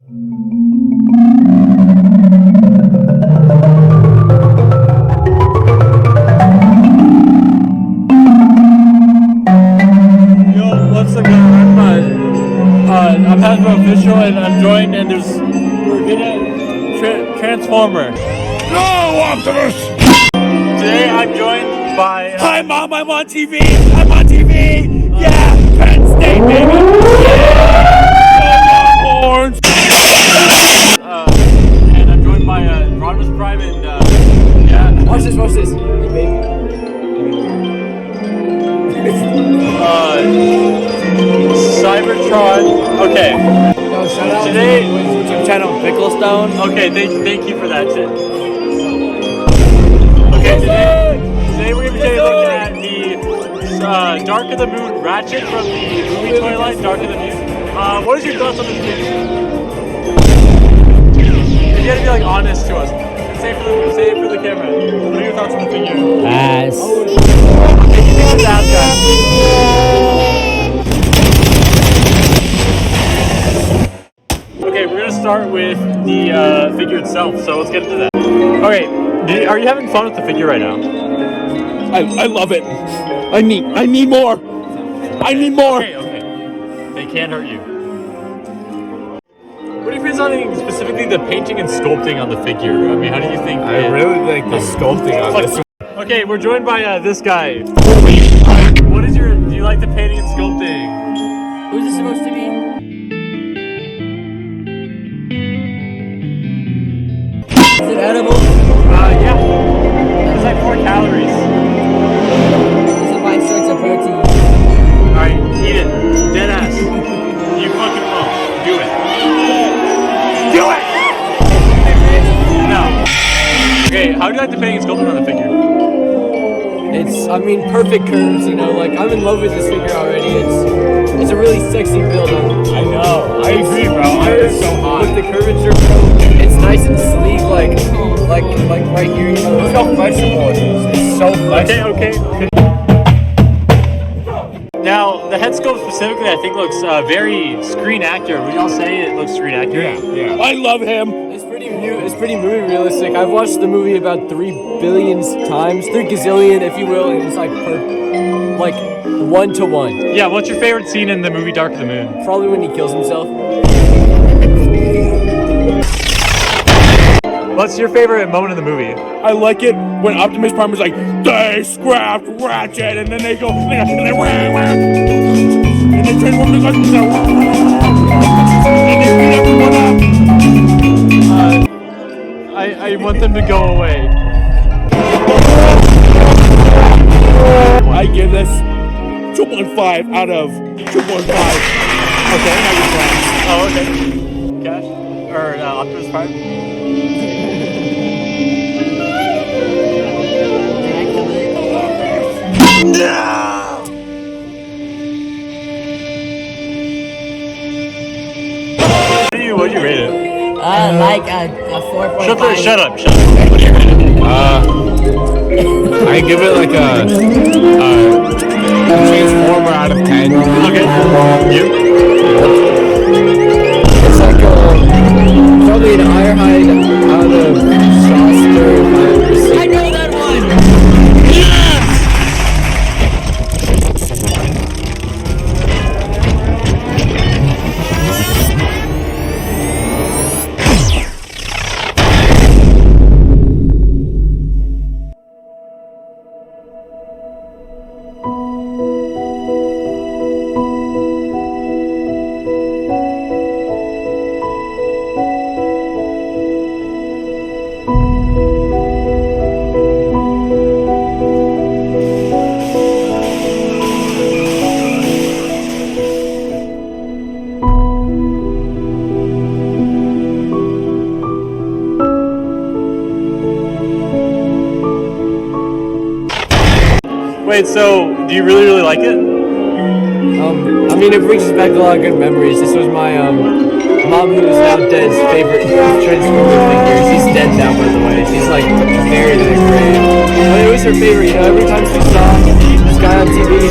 What's up, I'm Hasbro Official, and I'm joined, and we're gonna Transformer. No, Optimus! Today I'm joined by. Hi, Mom, I'm on TV! I'm on TV! Yeah! Penn State, baby! Yeah! Horns! And I'm joined by Rodimus Prime and yeah. Watch this, baby. Cybertron. Okay. No, shout out Today, to his YouTube channel, Picklestone. Okay, thank you for that shit. Okay, today we're gonna be taking a look at the Dark of the Moon Ratchet from the movie toyline Dark of the Moon. What is your thoughts on this figure? You gotta be like honest to us. Say it for the camera. What are your thoughts on the figure? Ass. You think it's ass, guys? Okay, we're gonna start with the figure itself, so let's get into that. Okay, are you having fun with the figure right now? I love it. I need more. I need more. Okay. They can't hurt you. What do you think on specifically the painting and sculpting on the figure? I mean, how do you think? I really like the sculpting on this. Okay, we're joined by this guy. What is do you like the painting and sculpting? Who's this supposed to be? Is it edible? Yeah. It's like 4 calories. Is it 5 sorts of protein? Alright, eat it. Dead ass. You fucking will. Do it. Do it! No. Okay, how do you like the painting and sculpting on the figure? It's, perfect curves, like, I'm in love with this figure already. It's a really sexy build. I know. I agree, bro. It's so hot. With the curvature, it's nice and sleek, like right here, Look how flexible it is. It's so flexible. Okay. Now, the head sculpt specifically, I think looks very screen accurate. Would y'all say it looks screen accurate? Yeah. I love him. It's pretty movie realistic. I've watched the movie about 3 billion times, 3 gazillion, if you will, and it's like 1-to-1. Yeah, what's your favorite scene in the movie Dark of the Moon? Probably when he kills himself. What's your favorite moment in the movie? I like it when Optimus Prime is like, they scrapped Ratchet, and then they go, and then transform the guys, and they beat everyone up. I want them to go away. I give this 2.5 out of 2.5. Okay, now you're playing. Oh, okay. Cash? Or Optimus Prime? No! What do you rate it? Like a 4.5. Shut up. I give it like a Transformer out of 10. Okay. You? It's like probably an Ironhide out of Shasta. I know that one! Wait, so do you really like it? It brings back a lot of good memories. This was my mom, who is now dead's favorite Transformer figure. She's dead now, by the way. She's like buried in a grave. But it was her favorite. Every time she saw this guy on TV,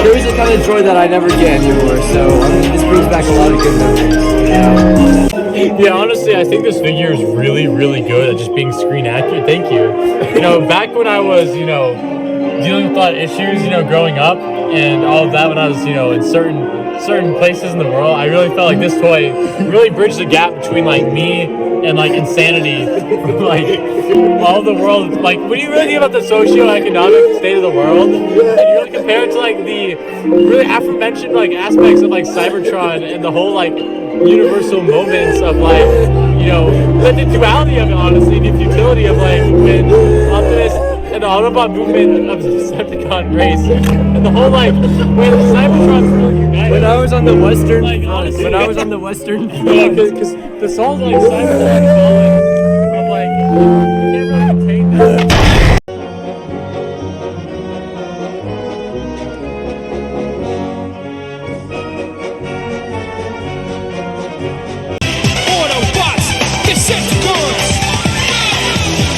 there was a kind of joy that I never get anymore. So this brings back a lot of good memories. Yeah, honestly, I think this figure is really, really good at just being screen accurate. Thank you. You know, back when I was, dealing with a lot of issues, growing up and all of that when I was, in certain places in the world, I really felt like this toy really bridged the gap between like me and like insanity from like all the world. Like when you really think about the socio-economic state of the world, and you really compare it to like the really aforementioned like aspects of like Cybertron and the whole like universal moments of like, the duality of it, honestly, the futility of like when Optimus and the Autobot movement of the Decepticon race, and the whole like when Cybertron's really united. When I was on the Western Like, front, honestly, when I was on the Western front, because the songs like Cybertron fallen from like you can't really contain that. Autobots, Decepticons!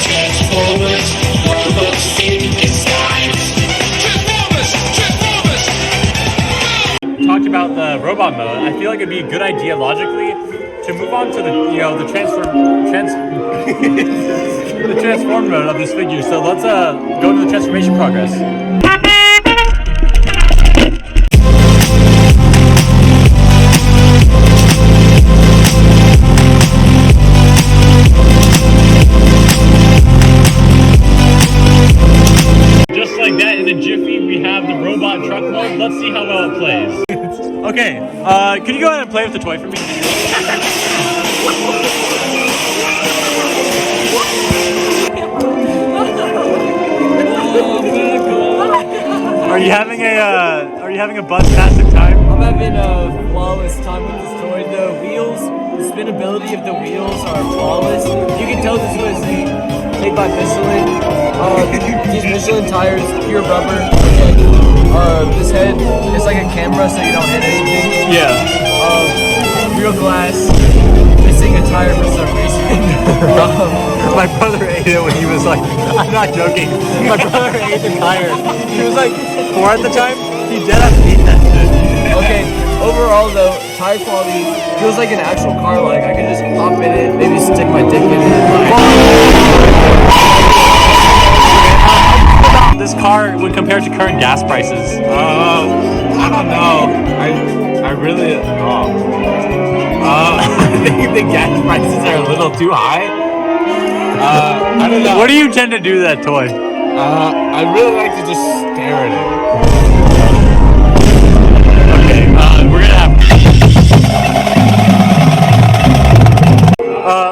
Transformers, robots in disguise! Transformers! Transformers! Talked about the robot mode. I feel like it'd be a good idea logically to move on to the the transform mode of this figure. So let's go to the transformation progress. Just like that, in a jiffy, we have the robot truck mode. Let's see how well it plays. Okay, could you go ahead and play with the toy for me? Are you having a buzztastic time? I'm having a flawless time with this toy. The wheels, the spinability of the wheels are flawless. You can tell this was made by Michelin. These Michelin tires, pure rubber. Okay. This head is like a camera, so you don't hit anything. Yeah. Real glass. Missing a tire for some reason. My brother ate it when he was like, I'm not joking. My brother ate the tire. He was like 4 at the time. He dead up ate that shit. Okay, overall though, tire quality feels like an actual car. Like I could just hop in it, maybe stick my dick in it. This car would compare to current gas prices. I don't know. I really I think the gas prices are a little too high. I don't know. What do you tend to do to that toy? I really like to just stare at it. Okay, we're gonna have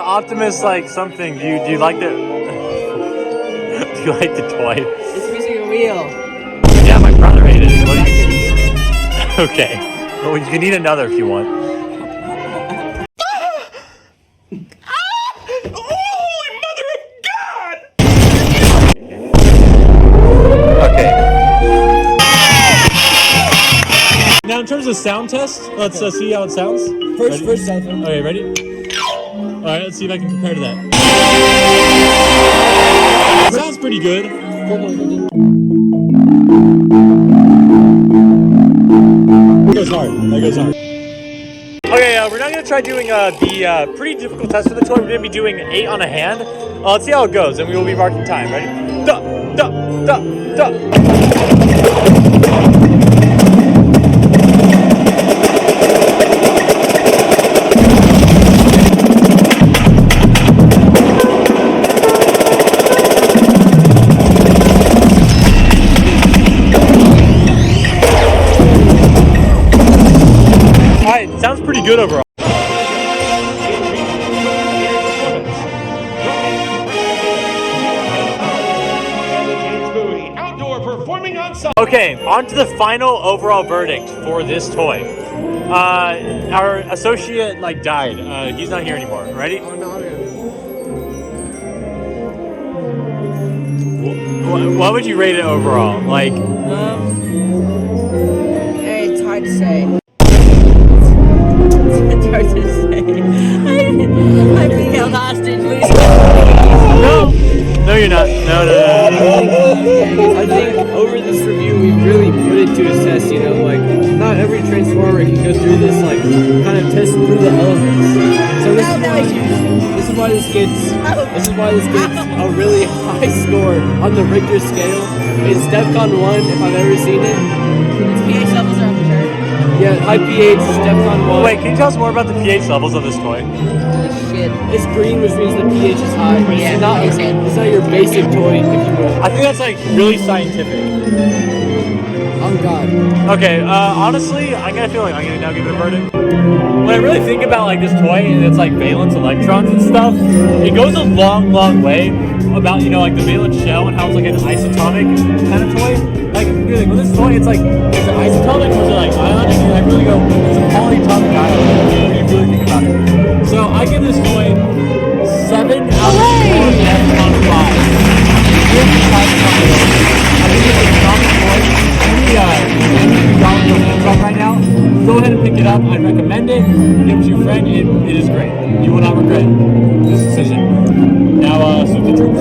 Optimus like something. Do you like the do you like the toy? It's missing a wheel. Yeah, my brother ate it. What do you... Okay. Well, you can eat another if you want. Holy mother of God! Okay. Now, in terms of sound test, let's see how it sounds. First sound. Okay, ready? All right, let's see if I can compare to that. It sounds pretty good. That goes hard. Okay, we're now gonna try doing the pretty difficult test for the toy. We're gonna be doing 8 on a hand. Let's see how it goes, and we will be marking time. Ready? Duh, duh, duh, duh. Sounds pretty good overall. Okay, on to the final overall verdict for this toy. Our associate died. He's not here anymore. Ready? Oh no. What would you rate it overall? It's hard to say. It's hard to say. I'm being held hostage, please. No, you're not. No. I think over this review we really put it to a test, you know, like not every Transformer can go through this like kind of test through the elements. So this is why this gets a really high score on the Richter scale. It's DEFCON 1 if I've ever seen it. Its pH levels are arbitrary. Yeah, high pH, DEFCON 1. Wait, can you tell us more about the pH levels of this toy? Holy shit. It's green, which means the pH is high. But Yeah, it's not your basic toy, if you will. I think that's like really scientific. Oh god. Okay, honestly, I got a feeling I'm gonna now give it a verdict. When I really think about like this toy and it's like valence electrons and stuff, it goes a long, long way about, you know, like the valence shell and how it's like an isotonic kind of toy. Like really, with this toy, it's like it's an isotonic or is it like ionic? And I really go, it's a polyatomic ion when you really think about it. So I give this toy 7 out of 4 DEFCON 5. I think it's a phenomenal toy. Any dollar your hands on right now, go ahead and pick it up. I recommend it. Give it to your friend. It is great. You will not regret this decision. Now, salute the troops.